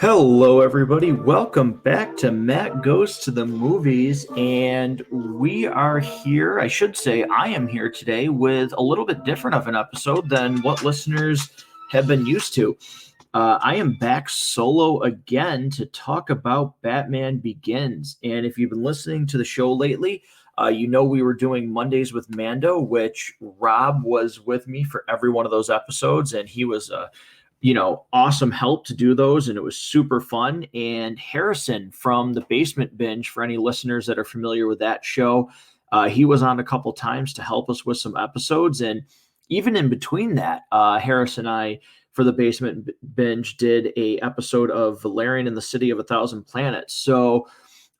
Hello, everybody. Welcome back to Matt Goes to the Movies. And we are here, I should say, I am here today with a little bit different of an episode than what listeners have been used to. I am back solo again to talk about Batman Begins. And if you've been listening to the show lately, you know we were doing Mondays with Mando, which Rob was with me for every one of those episodes. And he was awesome help to do those, and it was super fun. And Harrison from the Basement Binge, for any listeners that are familiar with that show, he was on a couple times to help us with some episodes. And even in between that, Harris and I, for the Basement Binge, did a episode of Valerian and the City of a Thousand Planets. So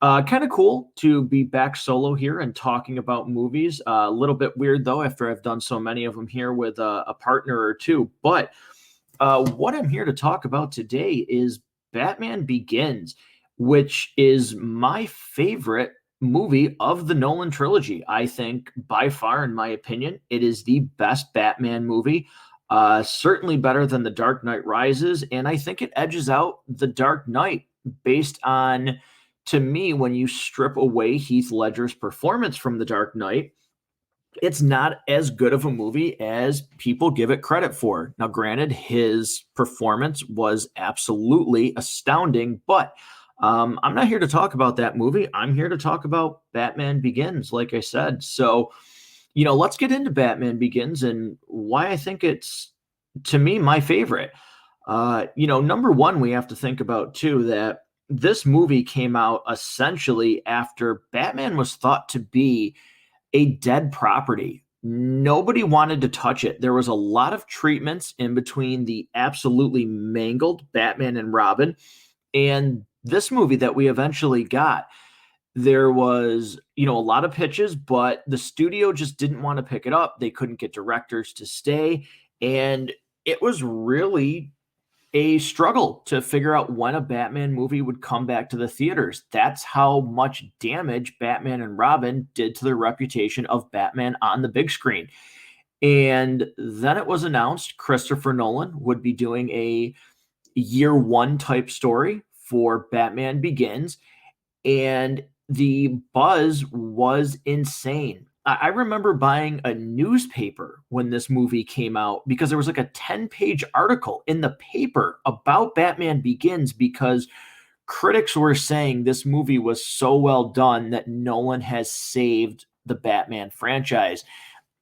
kind of cool to be back solo here and talking about movies. A little bit weird, though, after I've done so many of them here with a partner or two. But what I'm here to talk about today is Batman Begins, which is my favorite movie of the Nolan trilogy. I think by far, in my opinion, it is the best Batman movie. Certainly better than The Dark Knight Rises, and I think it edges out The Dark Knight based on, to me, when you strip away Heath Ledger's performance from The Dark Knight, it's not as good of a movie as people give it credit for. Now, granted, his performance was absolutely astounding, but I'm not here to talk about that movie. I'm here to talk about Batman Begins, like I said. So, let's get into Batman Begins and why I think it's, to me, my favorite. Number one, we have to think about, too, that this movie came out essentially after Batman was thought to be a dead property. Nobody wanted to touch it. There was a lot of treatments in between the absolutely mangled Batman and Robin and this movie that we eventually got. There was, a lot of pitches, but the studio just didn't want to pick it up. They couldn't get directors to stay. And it was really a struggle to figure out when a Batman movie would come back to the theaters. That's how much damage Batman and Robin did to the reputation of Batman on the big screen. And then it was announced Christopher Nolan would be doing a year one type story for Batman Begins. And the buzz was insane. I remember buying a newspaper when this movie came out because there was like a 10-page article in the paper about Batman Begins because critics were saying this movie was so well done that Nolan has saved the Batman franchise.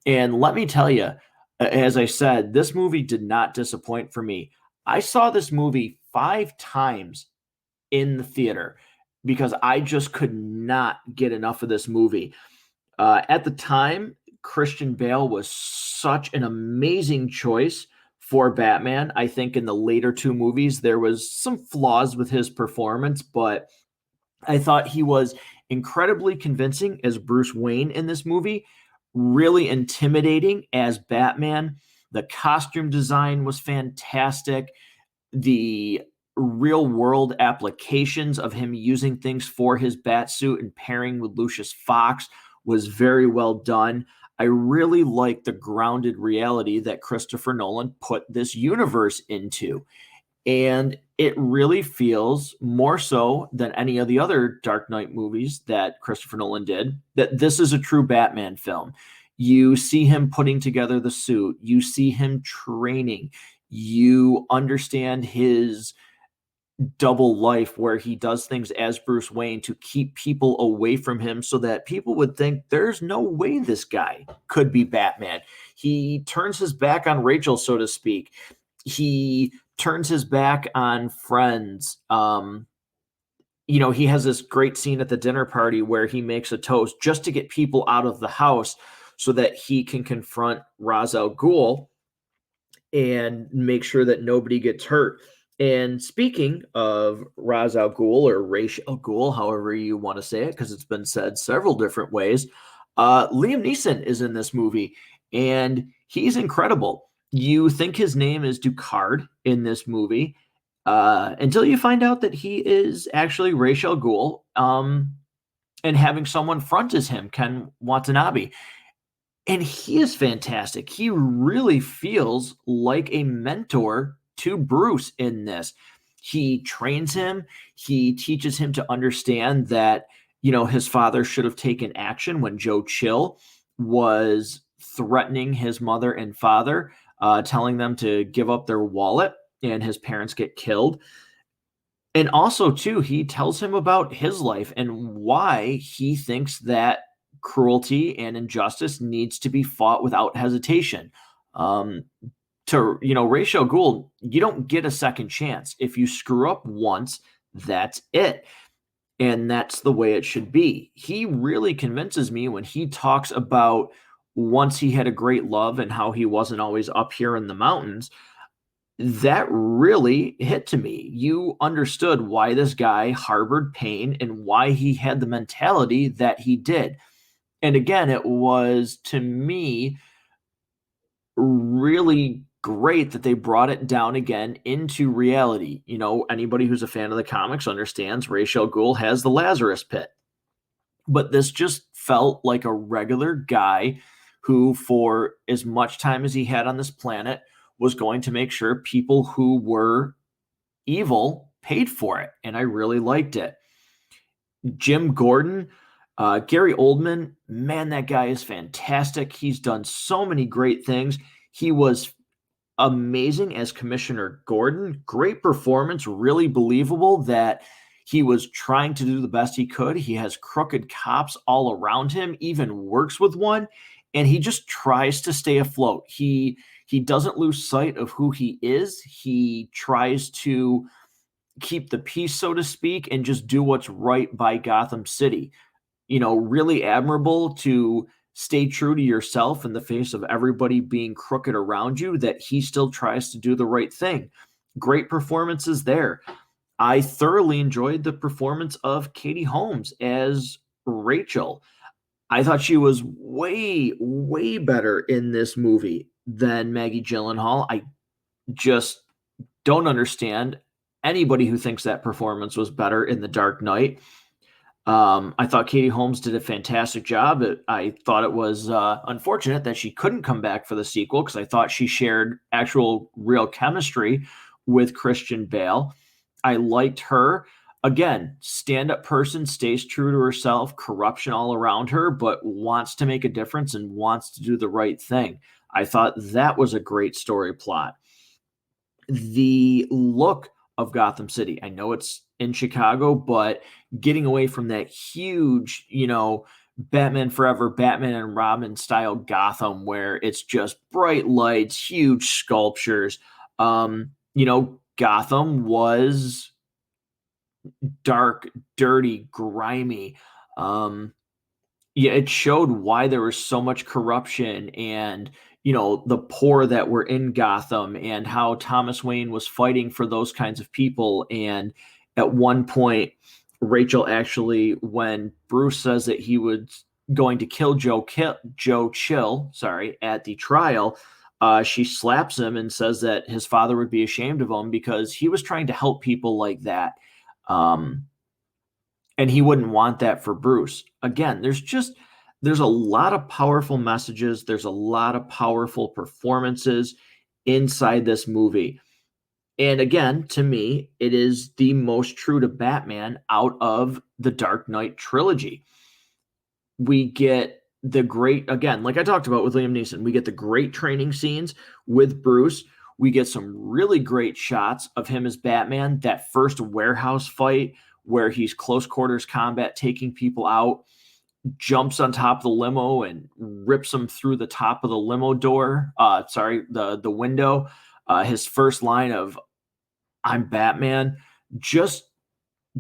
And let me tell you, as I said, this movie did not disappoint for me. I saw this movie 5 times in the theater because I just could not get enough of this movie. At the time, Christian Bale was such an amazing choice for Batman. I think in the later 2 movies, there was some flaws with his performance, but I thought he was incredibly convincing as Bruce Wayne in this movie, really intimidating as Batman. The costume design was fantastic. The real world applications of him using things for his Batsuit and pairing with Lucius Fox was very well done. I really like the grounded reality that Christopher Nolan put this universe into. And it really feels more so than any of the other Dark Knight movies that Christopher Nolan did, that this is a true Batman film. You see him putting together the suit. You see him training. You understand his double life where he does things as Bruce Wayne to keep people away from him so that people would think there's no way this guy could be Batman. He turns his back on Rachel, so to speak. He turns his back on friends. He has this great scene at the dinner party where he makes a toast just to get people out of the house so that he can confront Ra's al Ghul and make sure that nobody gets hurt. And speaking of Ra's al Ghul or Ra's al Ghul, however you want to say it, because it's been said several different ways, Liam Neeson is in this movie, and he's incredible. You think his name is Ducard in this movie until you find out that he is actually Ra's al Ghul, and having someone front as him, Ken Watanabe. And he is fantastic. He really feels like a mentor to Bruce in this. He trains him. He teaches him to understand that, his father should have taken action when Joe Chill was threatening his mother and father, telling them to give up their wallet and his parents get killed. And also, too, he tells him about his life and why he thinks that cruelty and injustice needs to be fought without hesitation. Um, Ra's al Ghul, you don't get a second chance. If you screw up once, that's it. And that's the way it should be. He really convinces me when he talks about once he had a great love and how he wasn't always up here in the mountains. That really hit to me. You understood why this guy harbored pain and why he had the mentality that he did. And again, it was, to me, really great that they brought it down again into reality. Anybody who's a fan of the comics understands Ra's al Ghul has the Lazarus Pit. But this just felt like a regular guy who, for as much time as he had on this planet, was going to make sure people who were evil paid for it. And I really liked it. Jim Gordon, Gary Oldman, man, that guy is fantastic. He's done so many great things. He was amazing as Commissioner Gordon. Great performance, really believable that he was trying to do the best he could. He has crooked cops all around him, even works with one, and he just tries to stay afloat. He doesn't lose sight of who he is. He tries to keep the peace, so to speak, and just do what's right by Gotham City. Really admirable to stay true to yourself in the face of everybody being crooked around you, that he still tries to do the right thing. Great performances there. I thoroughly enjoyed the performance of Katie Holmes as Rachel. I thought she was way, way better in this movie than Maggie Gyllenhaal. I just don't understand anybody who thinks that performance was better in The Dark Knight. I thought Katie Holmes did a fantastic job. I thought it was unfortunate that she couldn't come back for the sequel, because I thought she shared actual real chemistry with Christian Bale. I liked her. Again, stand-up person, stays true to herself, corruption all around her, but wants to make a difference and wants to do the right thing. I thought that was a great story plot. The look of Gotham City, I know it's in Chicago, but getting away from that huge, Batman Forever, Batman and Robin style Gotham, where it's just bright lights, huge sculptures. Gotham was dark, dirty, grimy. It showed why there was so much corruption and, the poor that were in Gotham, and how Thomas Wayne was fighting for those kinds of people. And at one point, Rachel actually, when Bruce says that he was going to kill Joe Chill, at the trial, she slaps him and says that his father would be ashamed of him because he was trying to help people like that. And he wouldn't want that for Bruce. Again, there's a lot of powerful messages. There's a lot of powerful performances inside this movie. And again, to me, it is the most true to Batman out of the Dark Knight trilogy. We get the great, again, like I talked about with Liam Neeson, we get the great training scenes with Bruce. We get some really great shots of him as Batman. That first warehouse fight where he's close quarters combat, taking people out, jumps on top of the limo and rips them through the top of the limo door. The window. His first line of "I'm Batman," just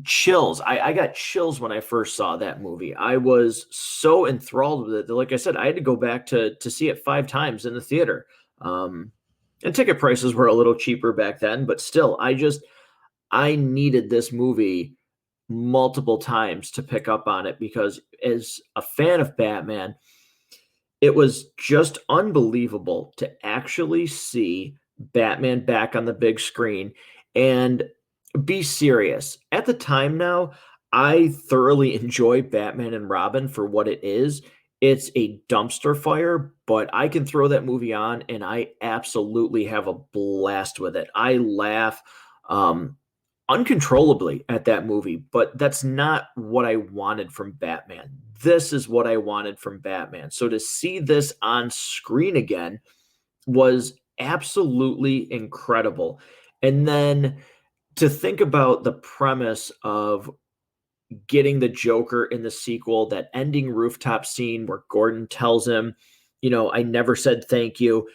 chills. I got chills when I first saw that movie. I was so enthralled with it that, like I said, I had to go back to see it 5 times in the theater. And ticket prices were a little cheaper back then, but still, I needed this movie multiple times to pick up on it, because as a fan of Batman, it was just unbelievable to actually see Batman back on the big screen and be serious. At the time now, I thoroughly enjoy Batman and Robin for what it is. It's a dumpster fire, but I can throw that movie on and I absolutely have a blast with it. I laugh. uncontrollably at that movie, but that's not what I wanted from Batman. This is what I wanted from Batman. So to see this on screen again was absolutely incredible. And then to think about the premise of getting the Joker in the sequel, that ending rooftop scene where Gordon tells him, I never said thank you.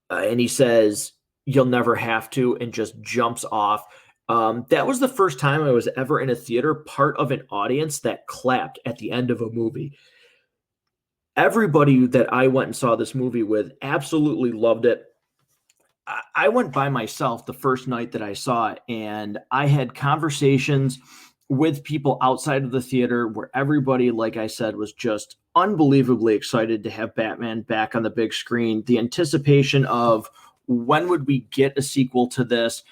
And he says, you'll never have to, and just jumps off. That was the first time I was ever in a theater, part of an audience that clapped at the end of a movie. Everybody that I went and saw this movie with absolutely loved it. I went by myself the first night that I saw it, and I had conversations with people outside of the theater where everybody, like I said, was just unbelievably excited to have Batman back on the big screen. The anticipation of when would we get a sequel to this?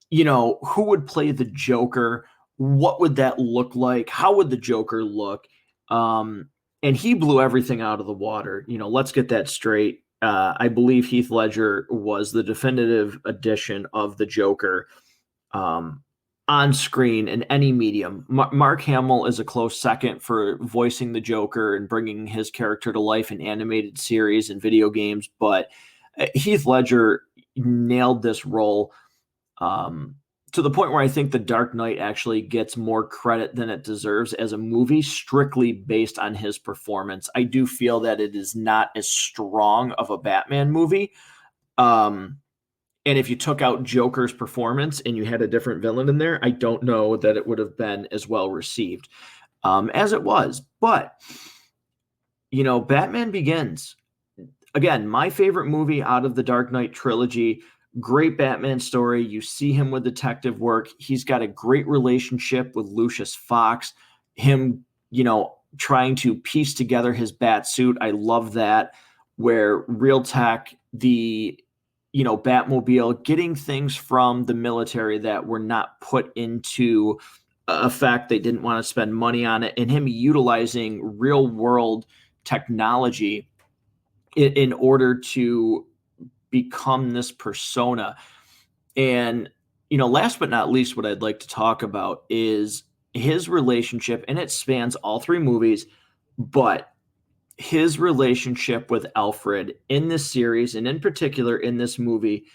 Who would play the Joker? What would that look like? How would the Joker look? And he blew everything out of the water. Let's get that straight. I believe Heath Ledger was the definitive edition of the Joker on screen in any medium. Mark Hamill is a close second for voicing the Joker and bringing his character to life in animated series and video games. But Heath Ledger nailed this role to the point where I think The Dark Knight actually gets more credit than it deserves as a movie, strictly based on his performance. I do feel that it is not as strong of a Batman movie. And if you took out Joker's performance and you had a different villain in there, I don't know that it would have been as well received as it was. But, Batman Begins. Again, my favorite movie out of the Dark Knight trilogy. Great Batman story. You see him with detective work. He's got a great relationship with Lucius Fox. Him, trying to piece together his bat suit. I love that. Where real tech, the Batmobile, getting things from the military that were not put into effect. They didn't want to spend money on it, and him utilizing real world technology in order to become this persona. And, last but not least, what I'd like to talk about is his relationship, and it spans all three movies, but his relationship with Alfred in this series, and in particular in this movie,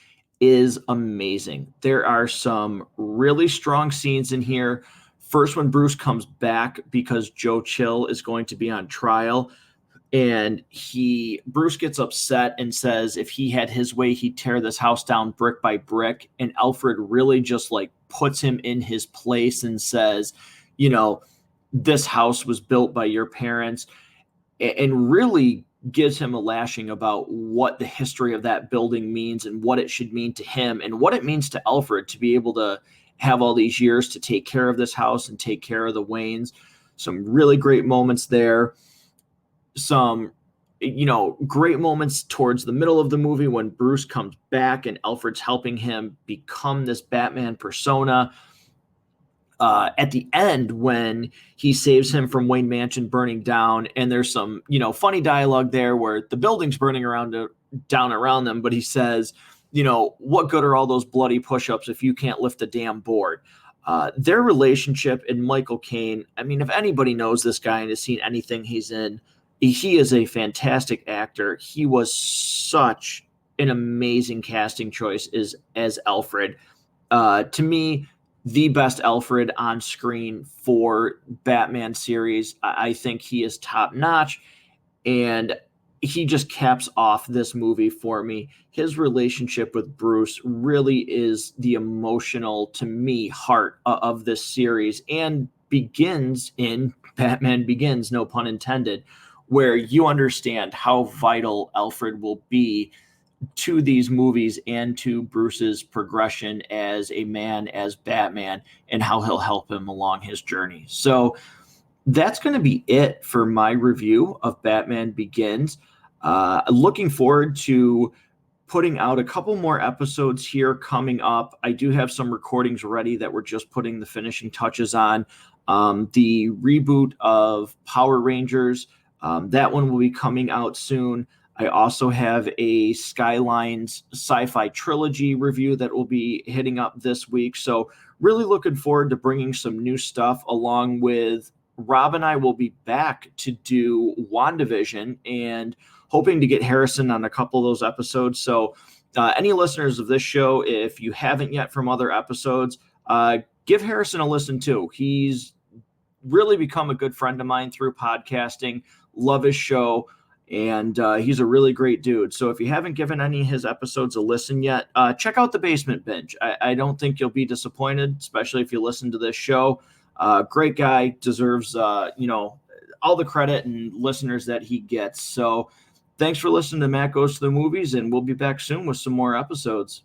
is amazing. There are some really strong scenes in here. First, when Bruce comes back because Joe Chill is going to be on trial, and Bruce gets upset and says if he had his way, he'd tear this house down brick by brick. And Alfred really just puts him in his place and says, this house was built by your parents, and really gives him a lashing about what the history of that building means and what it should mean to him and what it means to Alfred to be able to have all these years to take care of this house and take care of the Waynes. Some really great moments there. Some, great moments towards the middle of the movie when Bruce comes back and Alfred's helping him become this Batman persona. At the end, when he saves him from Wayne Mansion burning down, and there's some, funny dialogue there where the building's burning down around them, but he says, what good are all those bloody push-ups if you can't lift a damn board? Their relationship, and Michael Caine, if anybody knows this guy and has seen anything he's in, he is a fantastic actor. He was such an amazing casting choice as Alfred. To me, the best Alfred on screen for Batman series. I think he is top notch, and he just caps off this movie for me. His relationship with Bruce really is the emotional, to me, heart of this series, and begins in Batman Begins, no pun intended, where you understand how vital Alfred will be to these movies and to Bruce's progression as a man, as Batman, and how he'll help him along his journey. So that's going to be it for my review of Batman Begins. Looking forward to putting out a couple more episodes here coming up. I do have some recordings ready that we're just putting the finishing touches on. The reboot of Power Rangers, that one will be coming out soon. I also have a Skylines sci-fi trilogy review that will be hitting up this week. So really looking forward to bringing some new stuff, along with Rob and I will be back to do WandaVision and hoping to get Harrison on a couple of those episodes. So any listeners of this show, if you haven't yet from other episodes, give Harrison a listen too. He's really become a good friend of mine through podcasting. Love his show. And he's a really great dude. So if you haven't given any of his episodes a listen yet, check out The Basement Binge. I don't think you'll be disappointed, especially if you listen to this show. Great guy, deserves all the credit and listeners that he gets. So thanks for listening to Matt Goes to the Movies, and we'll be back soon with some more episodes.